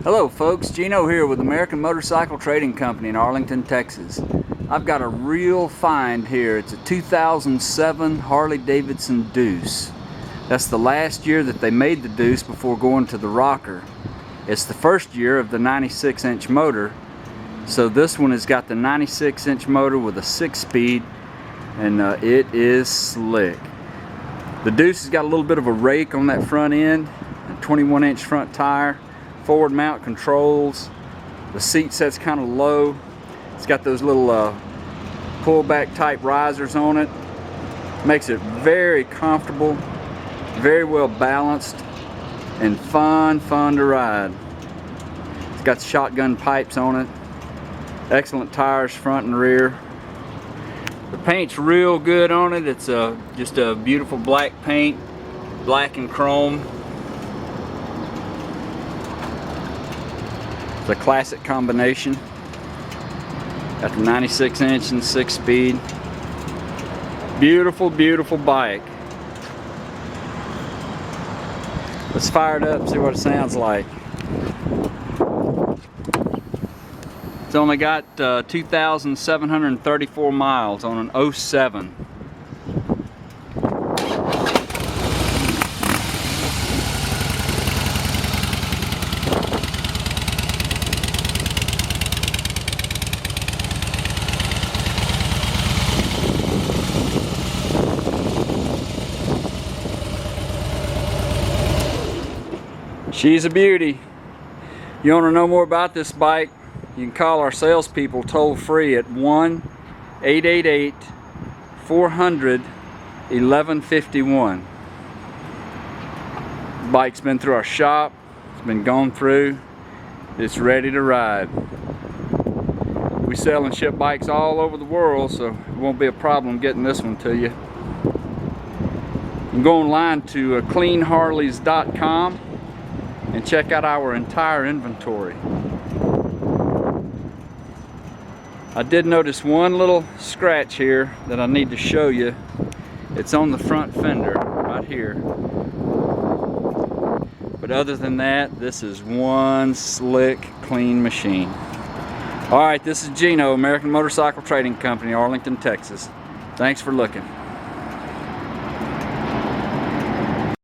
Hello folks, Gino here with American Motorcycle Trading Company in Arlington, Texas. I've got a real find here. It's a 2007 Harley Davidson Deuce. That's the last year that they made the Deuce before going to the rocker. It's the first year of the 96-inch motor. So this one has got the 96-inch motor with a 6-speed, and it is slick. The Deuce has got a little bit of a rake on that front end, a 21-inch front tire, forward mount controls. The seat set's kind of low. It's got those little pullback type risers on it. Makes it very comfortable, very well balanced, and fun to ride. It's got shotgun pipes on it. Excellent tires front and rear. The paint's real good on it. It's just a beautiful black paint, black and chrome. The classic combination. Got the 96-inch and 6-speed. Beautiful bike. Let's fire it up and see what it sounds like. It's only got 2,734 miles on an 07. She's a beauty. You want to know more about this bike, you can call our salespeople toll free at 1-888-400-1151. The bike's been through our shop, it's been gone through, it's ready to ride. We sell and ship bikes all over the world, so it won't be a problem getting this one to you. You can go online to cleanharleys.com and check out our entire inventory. I did notice one little scratch here that I need to show you. It's on the front fender right here. But other than that, this is one slick, clean machine. Alright, this is Gino, American Motorcycle Trading Company, Arlington, Texas. Thanks for looking.